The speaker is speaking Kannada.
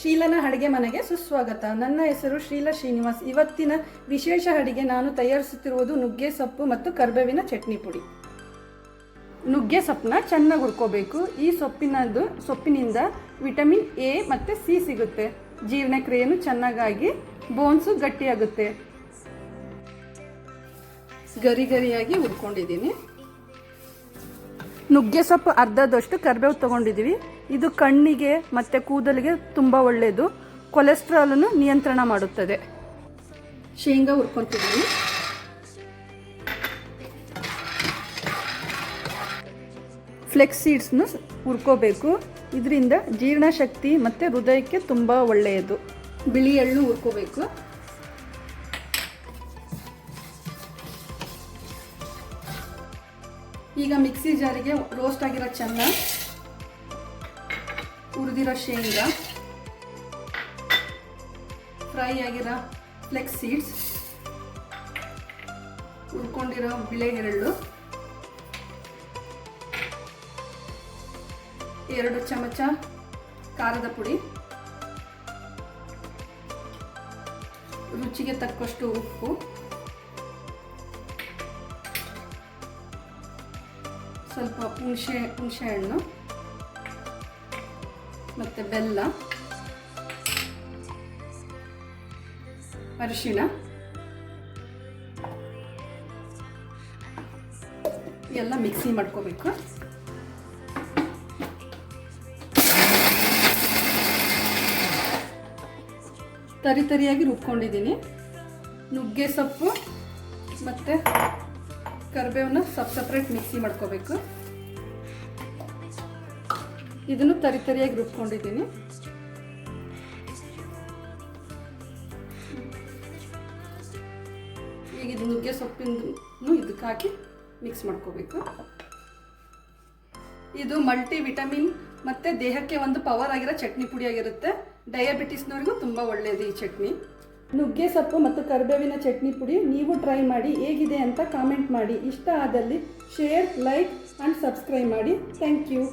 ಶೀಲನ ಅಡುಗೆ ಮನೆಗೆ ಸುಸ್ವಾಗತ. ನನ್ನ ಹೆಸರು ಶ್ರೀಲಾ ಶ್ರೀನಿವಾಸ್. ಇವತ್ತಿನ ವಿಶೇಷ ಅಡುಗೆ ನಾನು ತಯಾರಿಸುತ್ತಿರುವುದು ನುಗ್ಗೆ ಸೊಪ್ಪು ಮತ್ತು ಕರಿಬೇವಿನ ಚಟ್ನಿ ಪುಡಿ. ನುಗ್ಗೆ ಸೊಪ್ಪನ್ನ ಚೆನ್ನಾಗಿ ಹುರ್ಕೋಬೇಕು. ಈ ಸೊಪ್ಪಿನಿಂದ ವಿಟಮಿನ್ ಎ ಮತ್ತು ಸಿ ಸಿಗುತ್ತೆ. ಜೀರ್ಣಕ್ರಿಯೆಯನ್ನು ಚೆನ್ನಾಗಿ ಬೋನ್ಸು ಗಟ್ಟಿಯಾಗುತ್ತೆ. ಗರಿಯಾಗಿ ಹುರ್ಕೊಂಡಿದ್ದೀನಿ. ನುಗ್ಗೆ ಸೊಪ್ಪು ಅರ್ಧದಷ್ಟು ಕರಿಬೇವು ತೊಗೊಂಡಿದ್ದೀವಿ. ಇದು ಕಣ್ಣಿಗೆ ಮತ್ತು ಕೂದಲಿಗೆ ತುಂಬ ಒಳ್ಳೆಯದು. ಕೊಲೆಸ್ಟ್ರಾಲನ್ನು ನಿಯಂತ್ರಣ ಮಾಡುತ್ತದೆ. ಶೇಂಗಾ ಹುರ್ಕೊತಿದ್ದೀನಿ. ಫ್ಲೆಕ್ಸ್ ಸೀಡ್ಸ್ನು ಹುರ್ಕೋಬೇಕು. ಇದರಿಂದ ಜೀರ್ಣಶಕ್ತಿ ಮತ್ತು ಹೃದಯಕ್ಕೆ ತುಂಬ ಒಳ್ಳೆಯದು. ಬಿಳಿ ಎಳ್ಳು ಹುರ್ಕೋಬೇಕು. ಈಗ ಮಿಕ್ಸಿ ಜಾರಿಗೆ ರೋಸ್ಟ್ ಆಗಿರೋ ಚೆನ್ನ, ಹುರಿದಿರೋ ಶೇಂಗಾ, ಫ್ರೈ ಆಗಿರೋ ಫ್ಲೆಕ್ಸ್ ಸೀಡ್ಸ್, ಹುರ್ಕೊಂಡಿರೋ ಬಿಳೆ ಎಳ್ಳು, 2 ಚಮಚ ಖಾರದ ಪುಡಿ, ರುಚಿಗೆ ತಕ್ಕಷ್ಟು ಉಪ್ಪು, ಸ್ವಲ್ಪ ಹುಣಸೆ ಹಣ್ಣು ಮತ್ತು ಬೆಲ್ಲ, ಅರಿಶಿಣ ಎಲ್ಲ ಮಿಕ್ಸಿ ಮಾಡ್ಕೋಬೇಕು. ತರಿಯಾಗಿ ರುಬ್ಕೊಂಡಿದ್ದೀನಿ. ನುಗ್ಗೆ ಸೊಪ್ಪು ಮತ್ತು ಕರಿಬೇವನ್ನ ಸಪ್ರೇಟ್ ಮಿಕ್ಸಿ ಮಾಡ್ಕೋಬೇಕು. ಇದನ್ನು ತರಿಯಾಗಿ ರುಬ್ಕೊಂಡಿದ್ದೀನಿ. ಈಗ ಇದು ನುಗ್ಗೆ ಸೊಪ್ಪಿನ ಇದಕ್ಕೆ ಹಾಕಿ ಮಿಕ್ಸ್ ಮಾಡ್ಕೋಬೇಕು. ಇದು ಮಲ್ಟಿ ವಿಟಮಿನ್ ಮತ್ತು ದೇಹಕ್ಕೆ ಒಂದು ಪವರ್ ಆಗಿರೋ ಚಟ್ನಿ ಪುಡಿ ಆಗಿರುತ್ತೆ. ಡಯಾಬಿಟಿಸ್ನವ್ರಿಗೂ ತುಂಬ ಒಳ್ಳೆಯದು ಈ ಚಟ್ನಿ. ನುಗ್ಗೆ ಸೊಪ್ಪು ಮತ್ತು ಕರಿಬೇವಿನ ಚಟ್ನಿ ಪುಡಿ ನೀವು ಟ್ರೈ ಮಾಡಿ ಹೇಗಿದೆ ಅಂತ ಕಾಮೆಂಟ್ ಮಾಡಿ. ಇಷ್ಟ ಆದಲ್ಲಿ ಶೇರ್, ಲೈಕ್ ಆ್ಯಂಡ್ ಸಬ್ಸ್ಕ್ರೈಬ್ ಮಾಡಿ. Thank you.